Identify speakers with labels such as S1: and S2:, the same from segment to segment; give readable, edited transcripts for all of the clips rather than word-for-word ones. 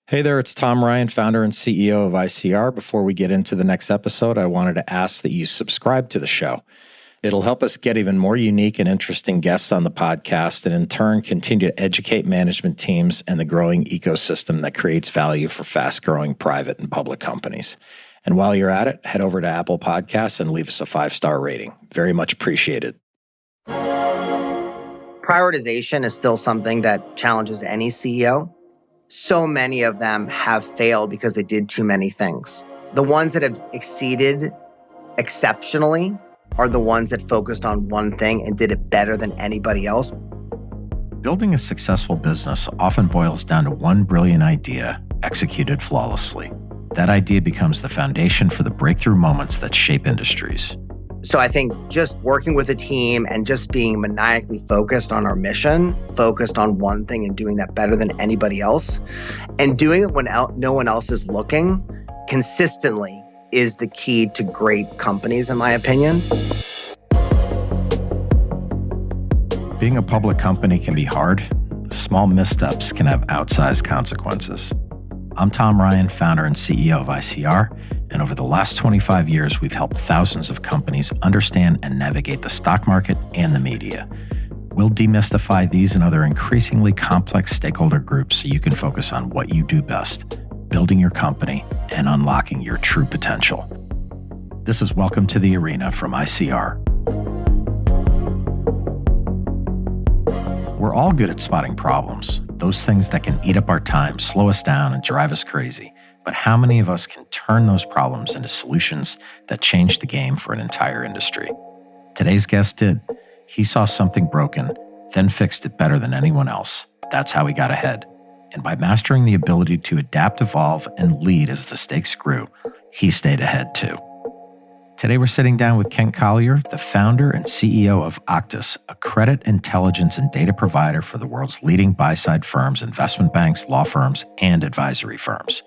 S1: Hey there, it's Tom Ryan, founder and CEO of ICR. Before we get into the next episode, I wanted to ask that you subscribe to the show. It'll help us get even more unique and interesting guests on the podcast and in turn continue to educate management teams and the growing ecosystem that creates value for fast-growing private and public companies. And while you're at it, head over to Apple Podcasts and leave us a 5-star rating. Very much appreciated.
S2: Prioritization is still something that challenges any CEO. So many of them have failed because they did too many things. The ones that have exceeded exceptionally are the ones that focused on one thing and did it better than anybody else.
S1: Building a successful business often boils down to one brilliant idea executed flawlessly. That idea becomes the foundation for the breakthrough moments that shape industries.
S2: So I think just working with a team and just being maniacally focused on our mission, focused on one thing and doing that better than anybody else, and doing it when no one else is looking consistently is the key to great companies, in my opinion.
S1: Being a public company can be hard. Small missteps can have outsized consequences. I'm Tom Ryan, founder and CEO of ICR, and over the last 25 years, we've helped thousands of companies understand and navigate the stock market and the media. We'll demystify these and other increasingly complex stakeholder groups so you can focus on what you do best, building your company and unlocking your true potential. This is Welcome to the Arena from ICR. We're all good at spotting problems, those things that can eat up our time, slow us down, and drive us crazy. But how many of us can turn those problems into solutions that change the game for an entire industry? Today's guest did. He saw something broken, then fixed it better than anyone else. That's how he got ahead. And by mastering the ability to adapt, evolve, and lead as the stakes grew, he stayed ahead too. Today we're sitting down with Ken Collier, the founder and CEO of Octus, a credit intelligence and data provider for the world's leading buy-side firms, investment banks, law firms, and advisory firms.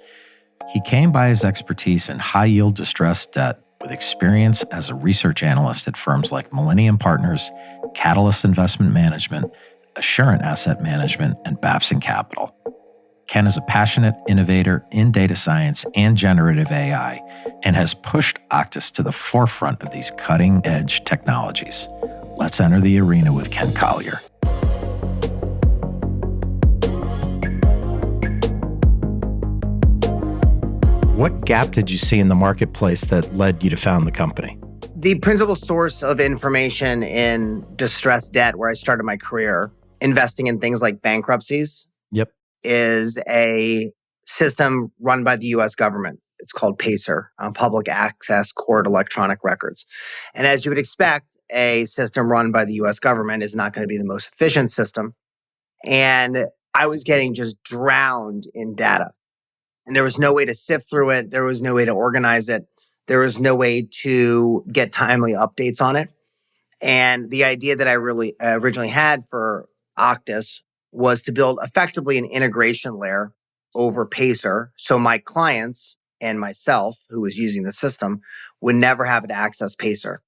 S1: He came by his expertise in high-yield distressed debt with experience as a research analyst at firms like Millennium Partners, Catalyst Investment Management, Assurant Asset Management, and Babson Capital. Ken is a passionate innovator in data science and generative AI and has pushed Octus to the forefront of these cutting-edge technologies. Let's enter the arena with Ken Collier. What gap did you see in the marketplace that led you to found the company?
S2: The principal source of information in distressed debt, where I started my career, investing in things like bankruptcies, is a system run by the U.S. government. It's called PACER, Public Access Court Electronic Records. And as you would expect, a system run by the U.S. government is not going to be the most efficient system. And I was getting just drowned in data. And there was no way to sift through it. There was no way to organize it. There was no way to get timely updates on it. And the idea that I really originally had for Octus was to build effectively an integration layer over PACER so my clients and myself, who was using the system, would never have to access PACER.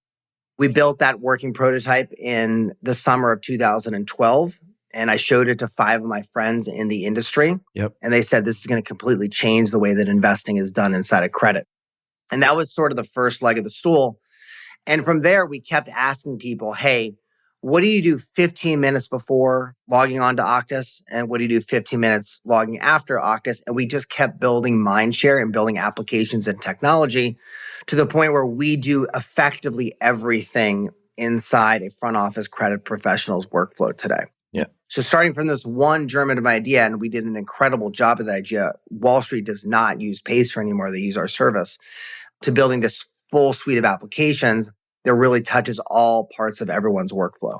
S2: We built that working prototype in the summer of 2012, and I showed it to 5 of my friends in the industry. And they said, this is going to completely change the way that investing is done inside of credit. And that was sort of the first leg of the stool. And from there, we kept asking people, hey, what do you do 15 minutes before logging on to Octus? And what do you do 15 minutes logging after Octus? And we just kept building mindshare and building applications and technology to the point where we do effectively everything inside a front office credit professional's workflow today. So starting from this one germinative idea, and we did an incredible job of that idea. Wall Street does not use PACER anymore. They use our service, to building this full suite of applications that really touches all parts of everyone's workflow.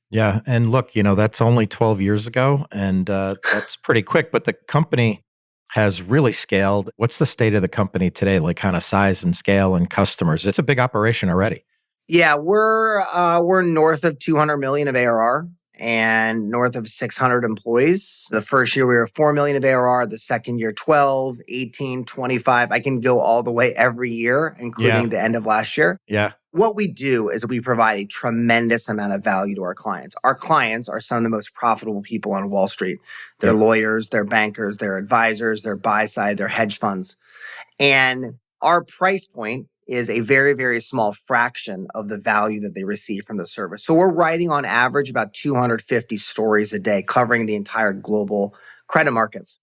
S1: Yeah. And look, that's only 12 years ago, and that's pretty quick, but the company has really scaled. What's the state of the company today, like kind of size and scale and customers? It's a big operation already.
S2: Yeah, we're north of 200 million of ARR. and north of 600 employees. The first year we were 4 million of ARR, the second year 12, 18, 25. I can go all the way every year, including the end of last year.
S1: Yeah.
S2: What we do is we provide a tremendous amount of value to our clients. Our clients are some of the most profitable people on Wall Street. They're lawyers, they're bankers, they're advisors, they're buy side, they're hedge funds. And our price point is a very, very small fraction of the value that they receive from the service. So we're writing on average about 250 stories a day, covering the entire global credit markets.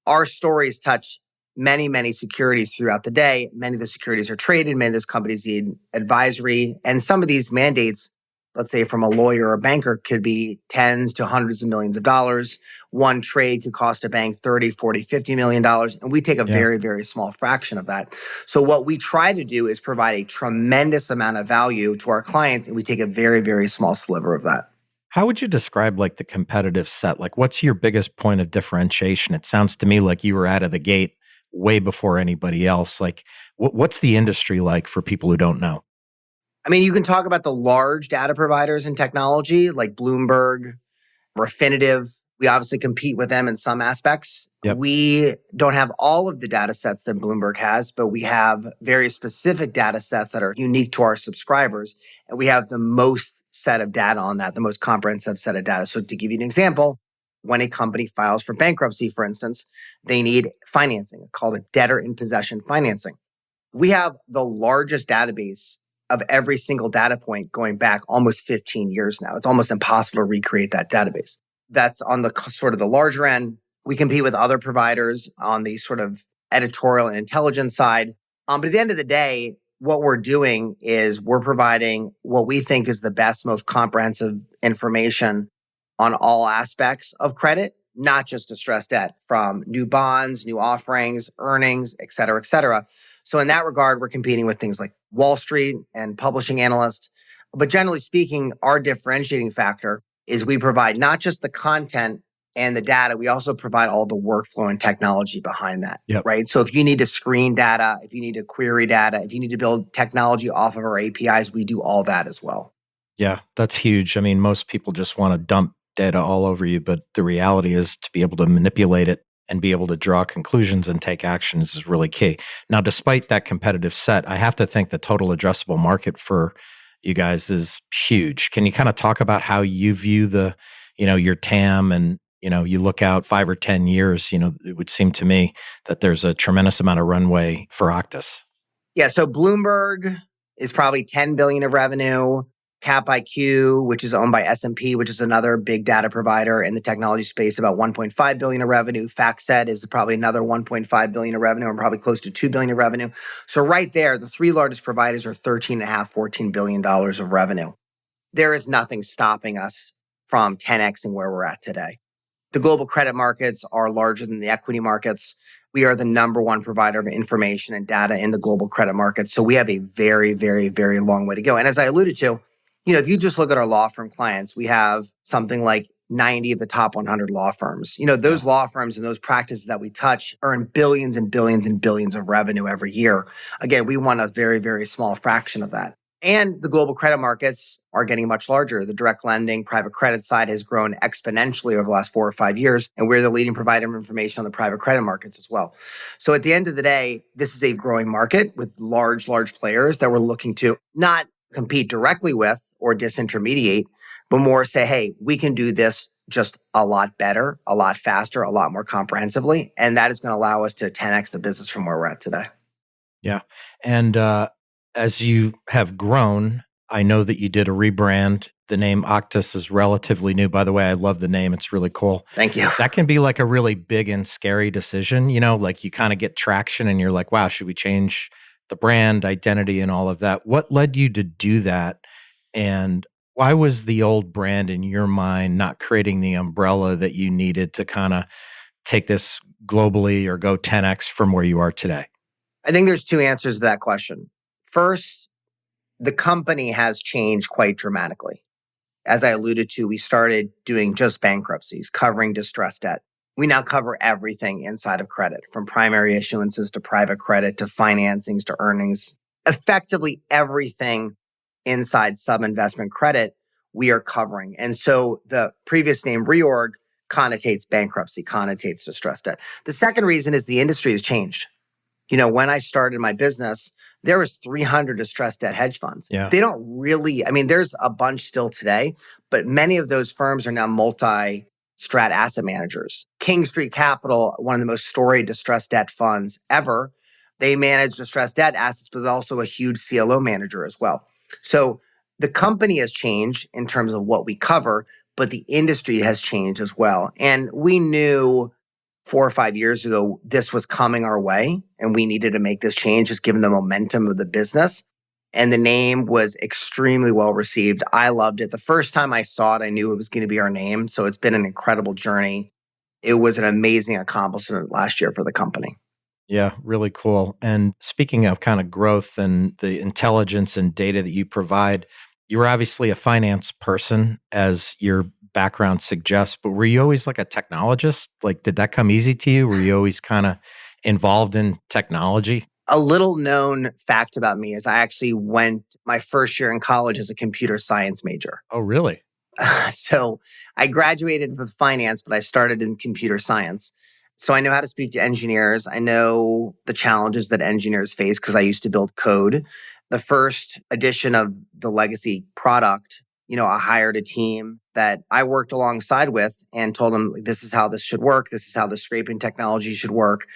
S2: Our stories touch many, many securities throughout the day. Many of the securities are traded. Many of those companies need advisory. And some of these mandates, let's say from a lawyer or a banker, could be tens to hundreds of millions of dollars. One trade could cost a bank 30, 40, $50 million. And we take a very, very small fraction of that. So what we try to do is provide a tremendous amount of value to our clients, and we take a very, very small sliver of that.
S1: How would you describe like the competitive set? Like what's your biggest point of differentiation? It sounds to me like you were out of the gate way before anybody else. Like what's the industry like for people who don't know?
S2: I mean, you can talk about the large data providers in technology like Bloomberg, Refinitiv. We obviously compete with them in some aspects. We don't have all of the data sets that Bloomberg has, but we have very specific data sets that are unique to our subscribers. And we have the most set of data on that, the most comprehensive set of data. So to give you an example, when a company files for bankruptcy, for instance, they need financing called a debtor in possession financing. We have the largest database of every single data point going back almost 15 years now. It's almost impossible to recreate that database. That's on the sort of the larger end. We compete with other providers on the sort of editorial and intelligence side. But at the end of the day, what we're doing is we're providing what we think is the best, most comprehensive information on all aspects of credit, not just distressed debt, from new bonds, new offerings, earnings, et cetera, et cetera. So in that regard, we're competing with things like Wall Street and publishing analysts. But generally speaking, our differentiating factor is we provide not just the content and the data, we also provide all the workflow and technology behind that, right? So if you need to screen data, if you need to query data, if you need to build technology off of our APIs, we do all that as well.
S1: Yeah, that's huge. I mean, most people just want to dump data all over you, but the reality is to be able to manipulate it and be able to draw conclusions and take actions is really key. Now, despite that competitive set, I have to think the total addressable market for you guys is huge. Can you kind of talk about how you view the, your TAM and, you look out 5 or 10 years, it would seem to me that there's a tremendous amount of runway for Octus.
S2: Yeah. So Bloomberg is probably 10 billion of revenue. CapIQ, which is owned by S&P, which is another big data provider in the technology space, about 1.5 billion of revenue. FactSet is probably another 1.5 billion of revenue and probably close to 2 billion of revenue. So right there, the three largest providers are $13.5, $14 billion of revenue. There is nothing stopping us from 10xing where we're at today. The global credit markets are larger than the equity markets. We are the number one provider of information and data in the global credit markets. So we have a very, very, very long way to go. And as I alluded to, if you just look at our law firm clients, we have something like 90 of the top 100 law firms. Those law firms and those practices that we touch earn billions and billions and billions of revenue every year. Again, we want a very, very small fraction of that. And the global credit markets are getting much larger. The direct lending, private credit side has grown exponentially over the last 4 or 5 years. And we're the leading provider of information on the private credit markets as well. So at the end of the day, this is a growing market with large players that we're looking to not compete directly with or disintermediate, but more say, hey, we can do this just a lot better, a lot faster, a lot more comprehensively. And that is going to allow us to 10x the business from where we're at today.
S1: Yeah. And as you have grown, I know that you did a rebrand. The name Octus is relatively new. By the way, I love the name. It's really cool.
S2: Thank you.
S1: That can be like a really big and scary decision, like you kind of get traction and you're like, wow, should we change the brand identity and all of that? What led you to do that? And why was the old brand in your mind not creating the umbrella that you needed to kind of take this globally or go 10x from where you are today?
S2: I think there's two answers to that question. First, the company has changed quite dramatically. As I alluded to, we started doing just bankruptcies, covering distressed debt. We now cover everything inside of credit, from primary issuances to private credit to financings to earnings. Effectively everything inside sub-investment credit, we are covering. And so the previous name Reorg connotates bankruptcy, connotates distressed debt. The second reason is the industry has changed. When I started my business, there was 300 distressed debt hedge funds.
S1: Yeah.
S2: They don't really, there's a bunch still today, but many of those firms are now multi-strat asset managers. King Street Capital, one of the most storied distressed debt funds ever, they manage distressed debt assets, but they're also a huge CLO manager as well. So the company has changed in terms of what we cover, but the industry has changed as well. And we knew 4 or 5 years ago, this was coming our way and we needed to make this change just given the momentum of the business. And the name was extremely well received. I loved it. The first time I saw it, I knew it was going to be our name. So it's been an incredible journey. It was an amazing accomplishment last year for the company.
S1: Yeah, really cool. And speaking of kind of growth and the intelligence and data that you provide, you're obviously a finance person, as your background suggests, but were you always like a technologist? Like, did that come easy to you? Were you always kind of involved in technology?
S2: A little known fact about me is I actually went my first year in college as a computer science major.
S1: Oh, really?
S2: So I graduated with finance, but I started in computer science. So I know how to speak to engineers. I know the challenges that engineers face because I used to build code. The first edition of the legacy product, I hired a team that I worked alongside with and told them, this is how this should work. This is how the scraping technology should work.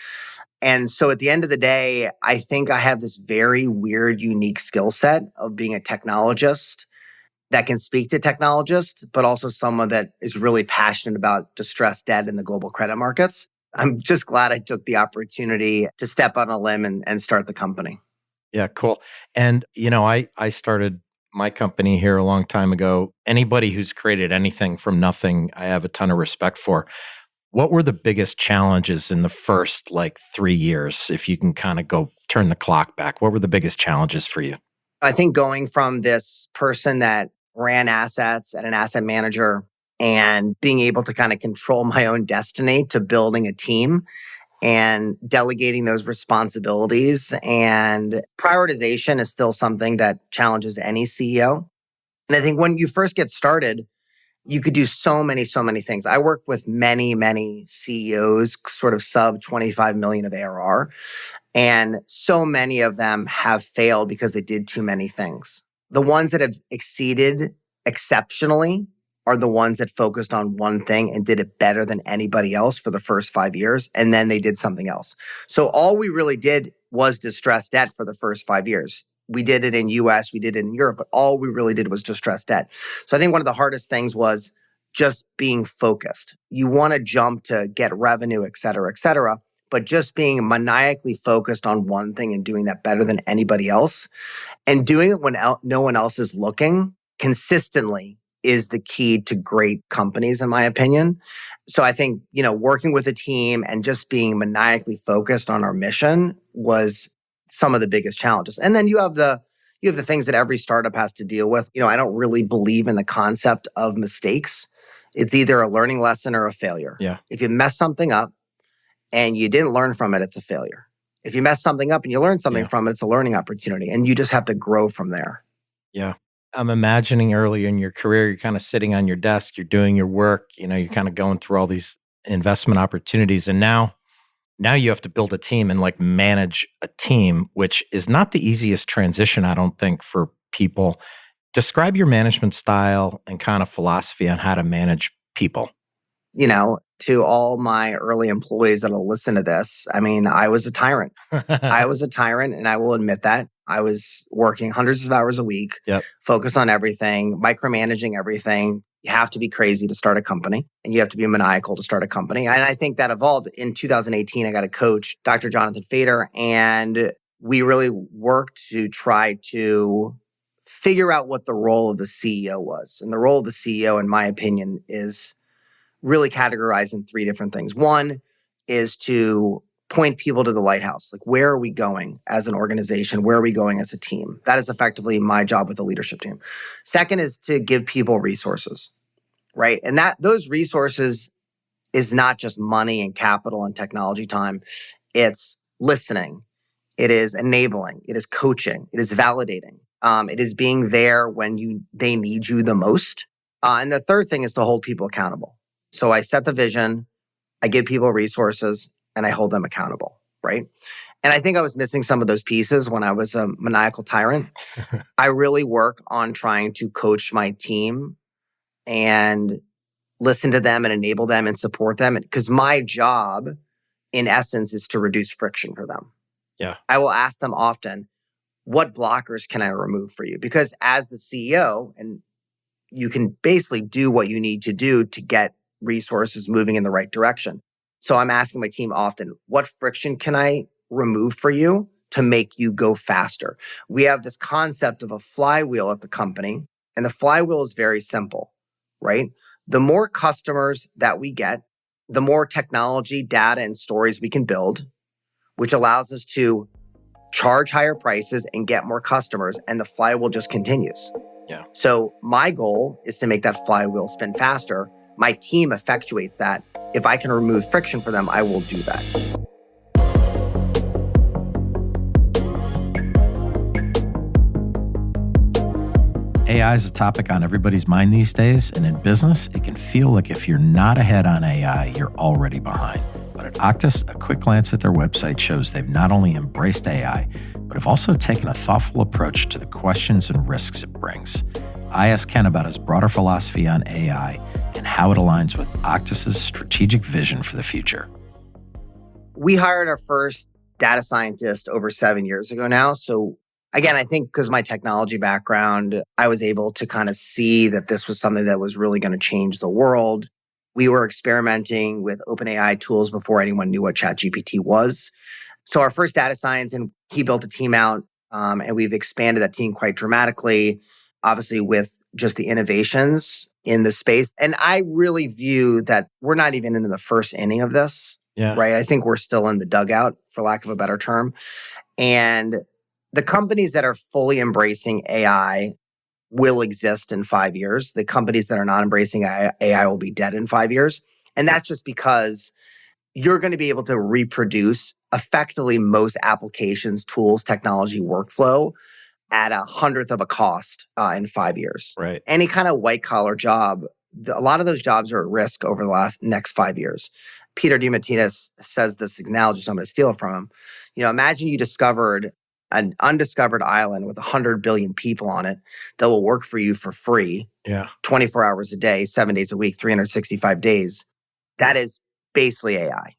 S2: And so at the end of the day, I think I have this very weird, unique skill set of being a technologist that can speak to technologists, but also someone that is really passionate about distressed debt in the global credit markets. I'm just glad I took the opportunity to step on a limb and start the company.
S1: Yeah, cool. And, I started my company here a long time ago. Anybody who's created anything from nothing, I have a ton of respect for. What were the biggest challenges in the first 3 years? If you can kind of go turn the clock back, what were the biggest challenges for you?
S2: I think going from this person that ran assets at an asset manager and being able to kind of control my own destiny to building a team and delegating those responsibilities. And prioritization is still something that challenges any CEO. And I think when you first get started, you could do so many things. I work with many CEOs, sort of sub 25 million of ARR. And so many of them have failed because they did too many things. The ones that have exceeded exceptionally are the ones that focused on one thing and did it better than anybody else for the first 5 years. And then they did something else. So all we really did was distressed debt for the first 5 years. We did it in US, we did it in Europe, but all we really did was distressed debt. So I think one of the hardest things was just being focused. You want to jump to get revenue, et cetera, but just being maniacally focused on one thing and doing that better than anybody else and doing it when no one else is looking consistently is the key to great companies, in my opinion. So I think, working with a team and just being maniacally focused on our mission was some of the biggest challenges. And then you have the things that every startup has to deal with. I don't really believe in the concept of mistakes. It's either a learning lesson or a failure.
S1: Yeah.
S2: If you mess something up and you didn't learn from it, it's a failure. If you mess something up and you learn something from it, it's a learning opportunity. And you just have to grow from there.
S1: Yeah. I'm imagining early in your career, you're kind of sitting on your desk, you're doing your work, you're kind of going through all these investment opportunities. And now you have to build a team and manage a team, which is not the easiest transition, I don't think, for people. Describe your management style and kind of philosophy on how to manage people.
S2: To all my early employees that'll listen to this, I was a tyrant. I was a tyrant, and I will admit that. I was working hundreds of hours a week, focused on everything, micromanaging everything. You have to be crazy to start a company, and you have to be maniacal to start a company. And I think that evolved. In 2018, I got a coach, Dr. Jonathan Fader, and we really worked to try to figure out what the role of the CEO was. And the role of the CEO, in my opinion, is really categorized in 3 different things. One is to point people to the lighthouse. Where are we going as an organization? Where are we going as a team? That is effectively my job with the leadership team. Second is to give people resources, right? And those resources is not just money and capital and technology time. It's listening. It is enabling. It is coaching. It is validating. It is being there when they need you the most. And the third thing is to hold people accountable. So I set the vision, I give people resources, and I hold them accountable, right? And I think I was missing some of those pieces when I was a maniacal tyrant. I really work on trying to coach my team and listen to them and enable them and support them. Because my job, in essence, is to reduce friction for them.
S3: Yeah.
S2: I will ask them often, what blockers can I remove for you? Because as the CEO, and you can basically do what you need to do to get resources moving in the right direction. So I'm asking my team often, what friction can I remove for you to make you go faster? We have this concept of a flywheel at the company, and the flywheel is very simple, right? The more customers that we get, the more technology, data, and stories we can build, which allows us to charge higher prices and get more customers, and the flywheel just continues.
S3: Yeah.
S2: So my goal is to make that flywheel spin faster. My team effectuates that. If I can remove friction for them, I will do that.
S1: AI is a topic on everybody's mind these days, and in business, it can feel like if you're not ahead on AI, you're already behind. But at Octus, a quick glance at their website shows they've not only embraced AI, but have also taken a thoughtful approach to the questions and risks it brings. I asked Ken about his broader philosophy on AI and how it aligns with Octus's strategic vision for the future.
S2: We hired our first data scientist over 7 years ago now. So again, I think because of my technology background, I was able to kind of see that this was something that was really going to change the world. We were experimenting with OpenAI tools before anyone knew what ChatGPT was. So our first data science, and he built a team out, and we've expanded that team quite dramatically, obviously with just the innovations in the space. And I really view that we're not even in the first inning of this, right? I think we're still in the dugout, for lack of a better term. And the companies that are fully embracing AI will exist in 5 years. The companies that are not embracing AI will be dead in 5 years. And that's just because you're going to be able to reproduce effectively most applications, tools, technology, workflow at 1/100th of a cost in 5 years.
S3: Right.
S2: Any kind of white collar job, a lot of those jobs are at risk over the next 5 years. Peter DiMartinez says this analogy, so I'm going to steal it from him. Imagine you discovered an undiscovered island with 100 billion people on it that will work for you for free, 24 hours a day, 7 days a week, 365 days. That is basically AI,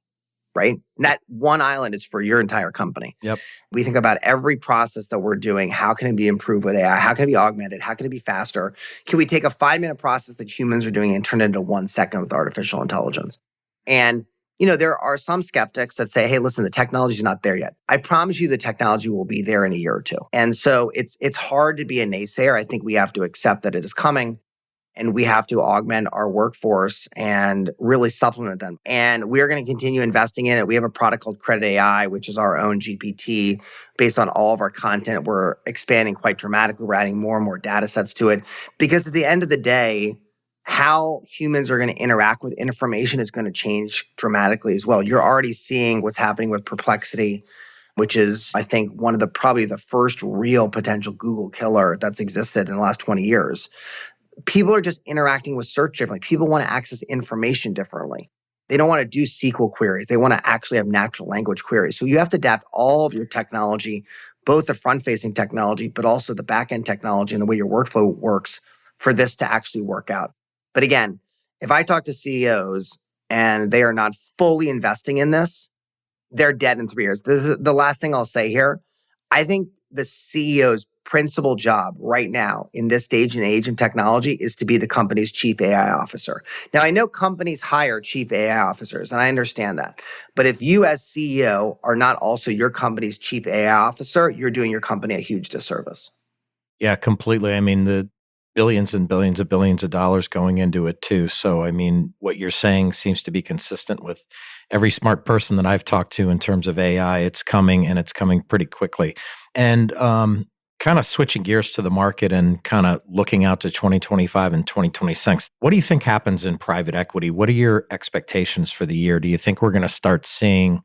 S2: right? And that one island is for your entire company.
S3: Yep.
S2: We think about every process that we're doing. How can it be improved with AI? How can it be augmented? How can it be faster? Can we take a 5-minute process that humans are doing and turn it into 1 second with artificial intelligence? And there are some skeptics that say, hey, listen, the technology is not there yet. I promise you the technology will be there in a year or two. And so it's hard to be a naysayer. I think we have to accept that it is coming, and we have to augment our workforce and really supplement them. And we're going to continue investing in it. We have a product called Credit AI, which is our own GPT based on all of our content. We're expanding quite dramatically. We're adding more and more data sets to it, because at the end of the day, how humans are going to interact with information is going to change dramatically as well. You're already seeing what's happening with Perplexity, which is, I think, one of probably the first real potential Google killer that's existed in the last 20 years. People are just interacting with search differently. People want to access information differently. They don't want to do SQL queries. They want to actually have natural language queries. So you have to adapt all of your technology, both the front-facing technology, but also the back-end technology and the way your workflow works for this to actually work out. But again, if I talk to CEOs and they are not fully investing in this, they're dead in 3 years. This is the last thing I'll say here. I think the CEO's principal job right now in this stage and age of technology is to be the company's chief AI officer. Now, I know companies hire chief AI officers, and I understand that. But if you as CEO are not also your company's chief AI officer, you're doing your company a huge disservice.
S3: Yeah, completely. I mean, the billions and billions of dollars going into it too. So, I mean, what you're saying seems to be consistent with every smart person that I've talked to in terms of AI. It's coming, and it's coming pretty quickly. And kind of switching gears to the market and kind of looking out to 2025 and 2026, what do you think happens in private equity? What are your expectations for the year? Do you think we're going to start seeing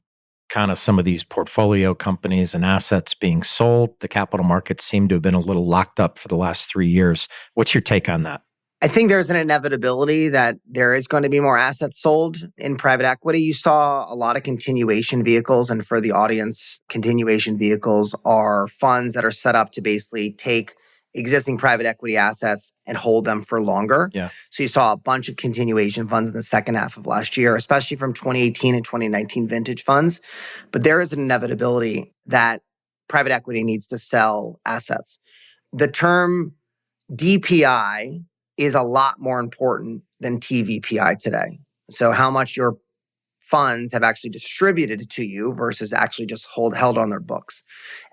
S3: kind of some of these portfolio companies and assets being sold. The capital markets seem to have been a little locked up for the last 3 years. What's your take on that?
S2: I think there's an inevitability that there is going to be more assets sold in private equity. You saw a lot of continuation vehicles. And for the audience, continuation vehicles are funds that are set up to basically take existing private equity assets and hold them for longer.
S3: Yeah.
S2: So you saw a bunch of continuation funds in the second half of last year, especially from 2018 and 2019 vintage funds. But there is an inevitability that private equity needs to sell assets. The term DPI is a lot more important than TVPI today. So how much your funds have actually distributed to you versus actually just held on their books.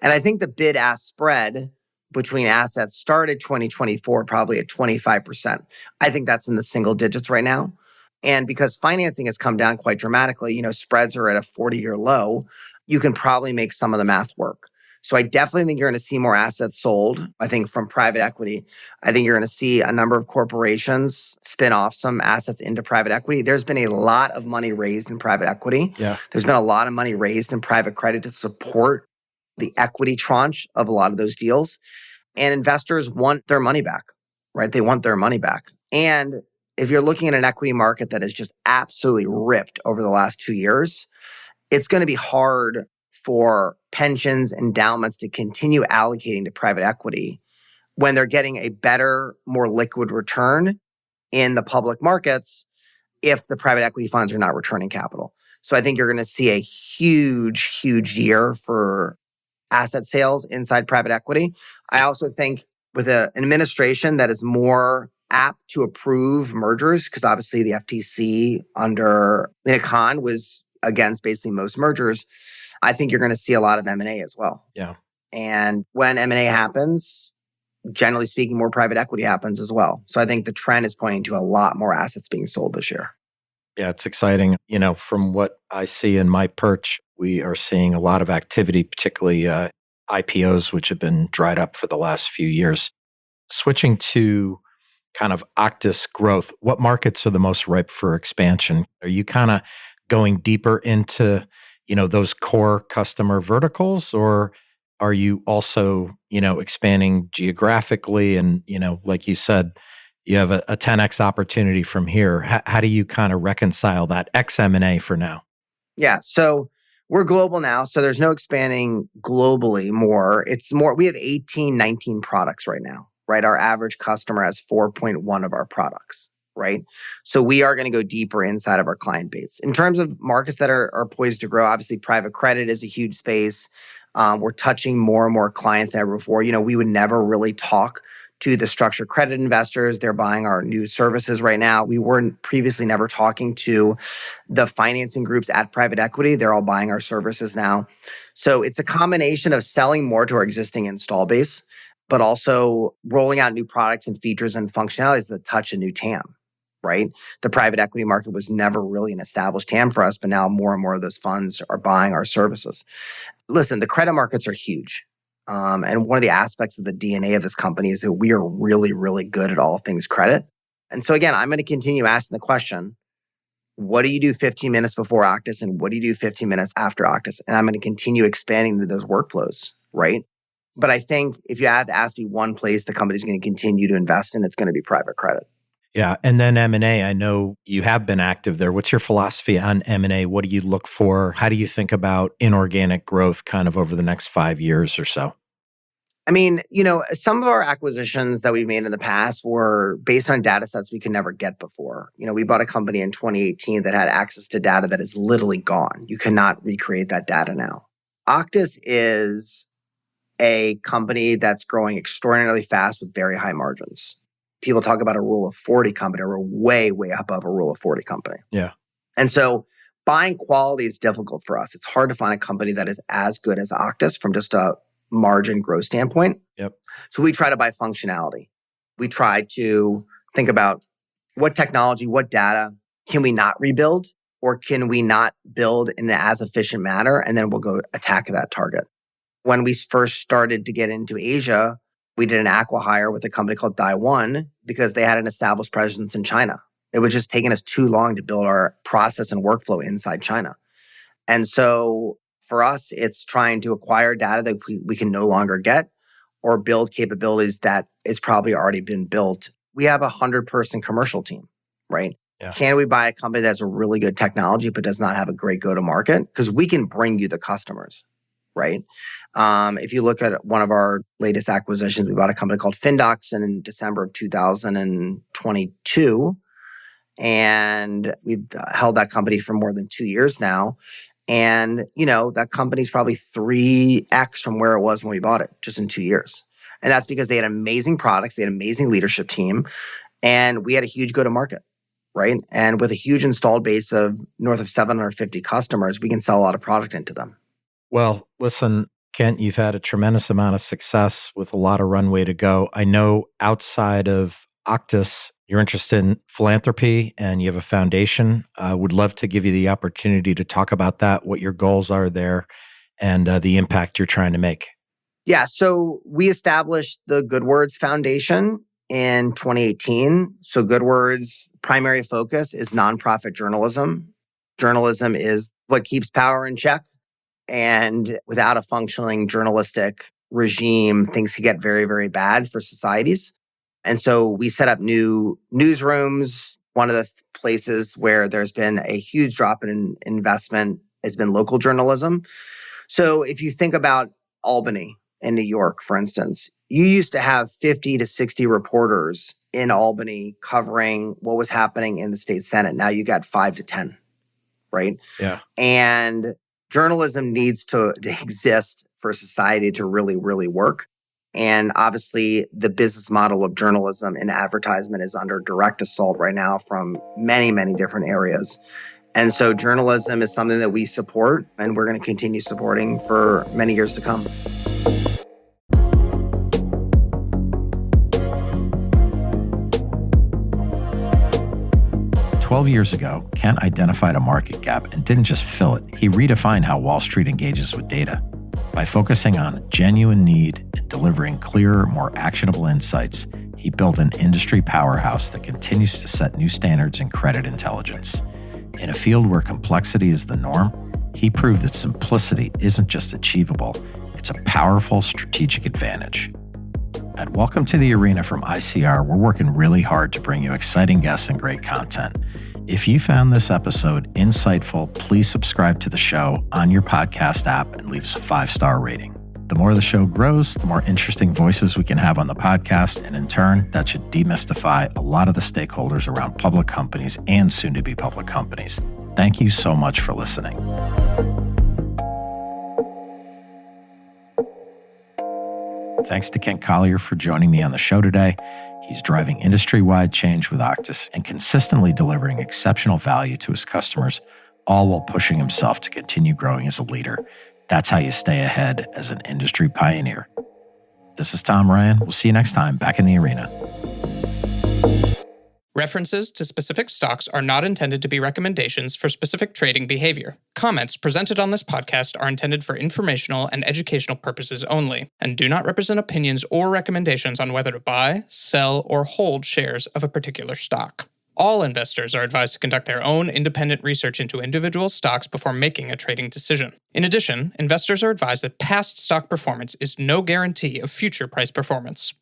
S2: And I think the bid-ask spread between assets started 2024 probably at 25%. I think that's in the single digits right now. And because financing has come down quite dramatically, spreads are at a 40-year low, you can probably make some of the math work. So I definitely think you're going to see more assets sold, I think, from private equity. I think you're going to see a number of corporations spin off some assets into private equity. There's been a lot of money raised in private equity.
S3: Yeah.
S2: There's been a lot of money raised in private credit to support the equity tranche of a lot of those deals. And investors want their money back, right? They want their money back. And if you're looking at an equity market that is just absolutely ripped over the last 2 years, it's going to be hard for pensions, endowments to continue allocating to private equity when they're getting a better, more liquid return in the public markets if the private equity funds are not returning capital. So I think you're going to see a huge, huge year for asset sales inside private equity. I also think with an administration that is more apt to approve mergers, because obviously the FTC under Lina Khan was against basically most mergers, I think you're going to see a lot of M&A as well.
S3: Yeah.
S2: And when M&A happens, generally speaking, more private equity happens as well. So I think the trend is pointing to a lot more assets being sold this year.
S3: Yeah, it's exciting. From what I see in my perch, we are seeing a lot of activity, particularly IPOs, which have been dried up for the last few years. Switching to kind of Octus growth, what markets are the most ripe for expansion? Are you kind of going deeper into those core customer verticals, or are you also, expanding geographically? And, like you said, you have a 10x opportunity from here. How do you kind of reconcile that X M&A for now?
S2: Yeah. So we're global now. So there's no expanding globally more. It's more, we have 18, 19 products right now, right? Our average customer has 4.1 of our products. Right? So we are going to go deeper inside of our client base. In terms of markets that are poised to grow, obviously private credit is a huge space. We're touching more and more clients than ever before. We would never really talk to the structured credit investors. They're buying our new services right now. We weren't previously never talking to the financing groups at private equity. They're all buying our services now. So it's a combination of selling more to our existing install base, but also rolling out new products and features and functionalities that touch a new TAM. Right? The private equity market was never really an established TAM for us, but now more and more of those funds are buying our services. Listen, the credit markets are huge. And one of the aspects of the DNA of this company is that we are really, really good at all things credit. And so again, I'm going to continue asking the question, what do you do 15 minutes before Octus and what do you do 15 minutes after Octus? And I'm going to continue expanding into those workflows, right? But I think if you had to ask me one place the company's going to continue to invest in, it's going to be private credit.
S3: Yeah. And then M&A, I know you have been active there. What's your philosophy on M&A? What do you look for? How do you think about inorganic growth kind of over the next 5 years or so?
S2: I mean, some of our acquisitions that we've made in the past were based on data sets we could never get before. We bought a company in 2018 that had access to data that is literally gone. You cannot recreate that data now. Octus is a company that's growing extraordinarily fast with very high margins. People talk about a rule of 40 company, or we're way, way above a rule of 40 company.
S3: Yeah.
S2: And so buying quality is difficult for us. It's hard to find a company that is as good as Octus from just a margin growth standpoint.
S3: Yep.
S2: So we try to buy functionality. We try to think about what technology, what data can we not rebuild, or can we not build in an as efficient manner? And then we'll go attack that target. When we first started to get into Asia, we did an acqui-hire with a company called Dai1 because they had an established presence in China. It was just taking us too long to build our process and workflow inside China. And so For us, it's trying to acquire data that we can no longer get or build capabilities that is probably already been built. We have a 100-person commercial team, right?
S3: Yeah.
S2: Can we buy a company that has a really good technology but does not have a great go-to-market? Because we can bring you the customers, right? If you look at one of our latest acquisitions, we bought a company called Findox in December of 2022. And we've held that company for more than 2 years now. And, that company's probably 3x from where it was when we bought it, just in 2 years. And that's because they had amazing products, they had an amazing leadership team, and we had a huge go-to-market, right? And with a huge installed base of north of 750 customers, we can sell a lot of product into them.
S3: Well, listen, Kent, you've had a tremendous amount of success with a lot of runway to go. I know outside of Octus, you're interested in philanthropy and you have a foundation. I would love to give you the opportunity to talk about that, what your goals are there, and the impact you're trying to make.
S2: Yeah, so we established the Good Words Foundation in 2018. So Good Words' primary focus is nonprofit journalism. Journalism is what keeps power in check. And without a functioning journalistic regime, things could get very, very bad for societies. And so we set up new newsrooms. One of the places where there's been a huge drop in investment has been local journalism. So if you think about Albany in New York, for instance, you used to have 50 to 60 reporters in Albany covering what was happening in the state Senate. Now you got 5 to 10, right?
S3: Yeah.
S2: And journalism needs to exist for society to really, really work. And obviously, the business model of journalism and advertisement is under direct assault right now from many, many different areas. And so journalism is something that we support, and we're going to continue supporting for many years to come.
S1: "12 years ago, Kent identified a market gap and didn't just fill it. He redefined how Wall Street engages with data. By focusing on genuine need and delivering clearer, more actionable insights, he built an industry powerhouse that continues to set new standards in credit intelligence. In a field where complexity is the norm, he proved that simplicity isn't just achievable, it's a powerful strategic advantage." At Welcome to the Arena from ICR, we're working really hard to bring you exciting guests and great content. If you found this episode insightful, please subscribe to the show on your podcast app and leave us a 5-star rating. The more the show grows, the more interesting voices we can have on the podcast, and in turn, that should demystify a lot of the stakeholders around public companies and soon-to-be public companies. Thank you so much for listening. Thanks to Kent Collier for joining me on the show today. He's driving industry-wide change with Octus and consistently delivering exceptional value to his customers, all while pushing himself to continue growing as a leader. That's how you stay ahead as an industry pioneer. This is Tom Ryan. We'll see you next time back in the arena.
S4: References to specific stocks are not intended to be recommendations for specific trading behavior. Comments presented on this podcast are intended for informational and educational purposes only, and do not represent opinions or recommendations on whether to buy, sell, or hold shares of a particular stock. All investors are advised to conduct their own independent research into individual stocks before making a trading decision. In addition, investors are advised that past stock performance is no guarantee of future price performance.